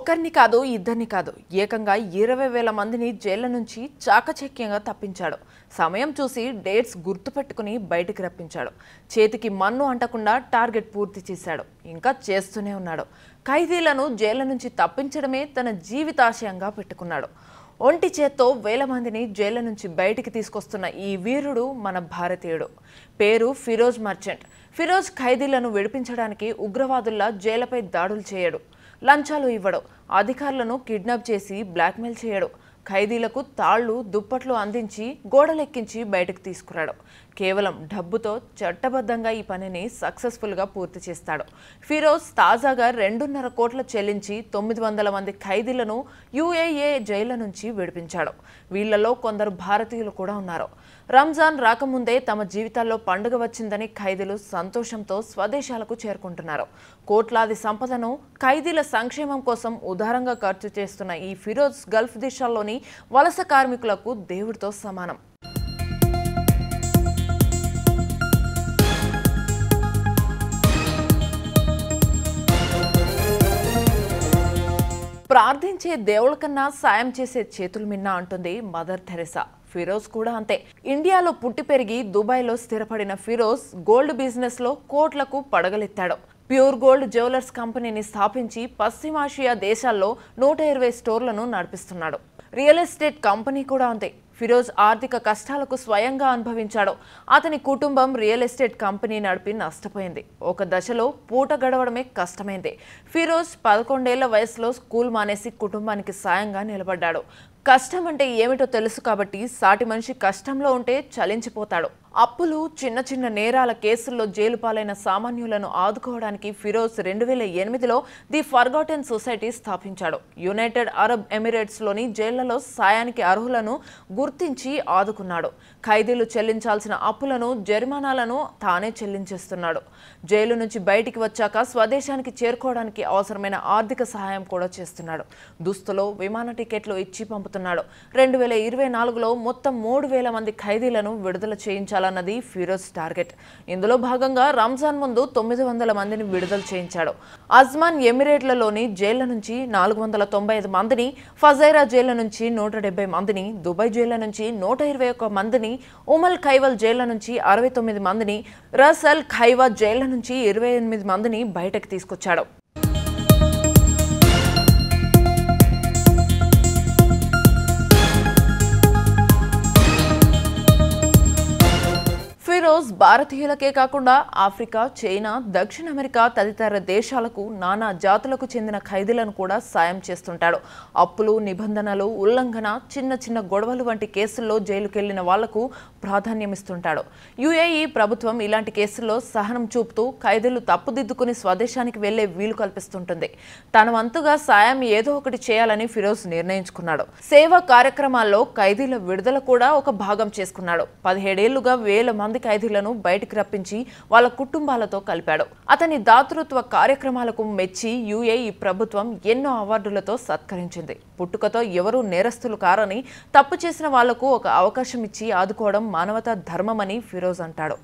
ఒకరిని కాదు ఇద్దరిని కాదు ఏకంగా 20,000 మందిని జైళ్ల నుంచి చాకచక్యంగా తప్పించాడు. సమయం చూసి డేట్స్ గుర్తుపెట్టుకుని బయటికి రప్పించాడు. చేతికి మన్ను అంటకుండా టార్గెట్ పూర్తి చేశాడు. ఇంకా చేస్తూనే ఉన్నాడు. ఖైదీలను జైళ్ల నుంచి తప్పించడమే తన జీవితాశయంగా పెట్టుకున్నాడు. ఒంటి చేత్తో వేల మందిని జైళ్ల నుంచి బయటికి తీసుకొస్తున్న ఈ వీరుడు మన భారతీయుడు. పేరు ఫిరోజ్ మర్చెంట్. ఫిరోజ్ ఖైదీలను విడిపించడానికి ఉగ్రవాదుల్లా జైళ్లపై దాడులు చేయడు, లంచాలు ఇవ్వడు, అధికారులను కిడ్నాప్ చేసి బ్లాక్మెయిల్ చేయడు. ఖైదీలకు తాళ్లు దుప్పట్లు అందించి గోడలెక్కించి బయటకు తీసుకురాడు. కేవలం డబ్బుతో చట్టబద్ధంగా ఈ పనిని సక్సెస్ఫుల్గా పూర్తి చేస్తాడు. ఫిరోజ్ తాజాగా 2.5 కోట్లు చెల్లించి 900 మంది ఖైదీలను UAE జైళ్ల నుంచి విడిపించాడు. వీళ్లలో కొందరు భారతీయులు కూడా ఉన్నారు. రంజాన్ రాకముందే తమ జీవితాల్లో పండుగ వచ్చిందని ఖైదీలు సంతోషంతో స్వదేశాలకు చేరుకుంటున్నారు. కోట్లాది సంపదను ఖైదీల సంక్షేమం కోసం ఉదారంగా ఖర్చు చేస్తున్న ఈ ఫిరోజ్ గల్ఫ్ దేశాల్లోని వలస కార్మికులకు దేవుడితో సమానం. ప్రార్థించే దేవుళ్ళ కన్నా సాయం చేసే చేతులు మిన్న అంటుంది మదర్ థెరెసా. ఫిరోజ్ కూడా అంతే. ఇండియాలో పుట్టి పెరిగి దుబాయ్లో స్థిరపడిన ఫిరోజ్ గోల్డ్ బిజినెస్ లో కోట్లకు పడగలెత్తాడు. ప్యూర్ గోల్డ్ జ్యువెలర్స్ కంపెనీని స్థాపించి పశ్చిమాసియా దేశాల్లో 120 స్టోర్లను నడిపిస్తున్నాడు. రియల్ ఎస్టేట్ కంపెనీ కూడా అంతే. ఫిరోజ్ ఆర్థిక కష్టాలకు స్వయంగా అనుభవించాడు. అతని కుటుంబం రియల్ ఎస్టేట్ కంపెనీ నడిపి నష్టపోయింది. ఒక దశలో పూట గడవడమే కష్టమైంది. ఫిరోజ్ 11 ఏళ్ల వయసులో స్కూల్ మానేసి కుటుంబానికి సాయంగా నిలబడ్డాడు. కష్టం అంటే ఏమిటో తెలుసు కాబట్టి సాటి మనిషి కష్టంలో ఉంటే చలించిపోతాడు. అప్పులు, చిన్న చిన్న నేరాల కేసుల్లో జైలు పాలైన సామాన్యులను ఆదుకోవడానికి ఫిరోజ్ 2008లో ది ఫర్గాటెన్ సొసైటీ స్థాపించాడు. యునైటెడ్ అరబ్ ఎమిరేట్స్లోని జైళ్లలో సాయానికి అర్హులను గుర్తించి ఆదుకున్నాడు. ఖైదీలు చెల్లించాల్సిన అప్పులను, జరిమానాలను తానే చెల్లించేస్తున్నాడు. జైలు నుంచి బయటికి వచ్చాక స్వదేశానికి చేరుకోవడానికి అవసరమైన ఆర్థిక సహాయం కూడా చేస్తున్నాడు. దుస్తులు, విమాన టికెట్లు ఇచ్చి పంపుతున్నాడు. 2024లో మొత్తం 3,000 మంది ఖైదీలను విడుదల చేయించాలన్నది ఫిరోజ్ టార్గెట్. ఇందులో భాగంగా రంజాన్ ముందు 900 మందిని విడుదల చేయించాడు. అజ్మాన్ ఎమిరేట్లలోని జైళ్ల నుంచి 495 మందిని, ఫజైరా జైళ్ల నుంచి 170 మందిని, దుబాయ్ జైళ్ల నుంచి 121 మందిని, ఉమల్ ఖైవల్ జైళ్ల నుంచి 69 మందిని, రస్ అల్ ఖైవా జైళ్ల నుంచి 28 మందిని బయటకు తీసుకొచ్చాడు. ఫిరోజ్ భారతీయులకే కాకుండా ఆఫ్రికా, చైనా, దక్షిణ అమెరికా తదితర దేశాలకు, నానా జాతులకు చెందిన ఖైదీలను కూడా సాయం చేస్తుంటాడు. అప్పులు, నిబంధనలు ఉల్లంఘన, చిన్న చిన్న గొడవలు వంటి కేసుల్లో జైలుకెళ్లిన వాళ్లకు ప్రాధాన్యమిస్తుంటాడు. UAE ప్రభుత్వం ఇలాంటి కేసుల్లో సహనం చూపుతూ ఖైదీలు తప్పుదిద్దుకుని స్వదేశానికి వెళ్లే వీలు కల్పిస్తుంటుంది. తన వంతుగా సాయం ఏదో ఒకటి చేయాలని ఫిరోజ్ నిర్ణయించుకున్నాడు. సేవా కార్యక్రమాల్లో ఖైదీల విడుదల కూడా ఒక భాగం చేసుకున్నాడు. 17 ఏళ్లుగా వేల మంది ఖైదీలను బయటికి రప్పించి వాళ్ళ కుటుంబాలతో కలిపాడు. అతని దాతృత్వ కార్యక్రమాలకు మెచ్చి UAE ప్రభుత్వం ఎన్నో అవార్డులతో సత్కరించింది. పుట్టుకతో ఎవరూ నేరస్తులు కారని, తప్పు చేసిన వాళ్లకు ఒక అవకాశం ఇచ్చి ఆదుకోవడం మానవతా ధర్మమని ఫిరోజ్ అంటాడు.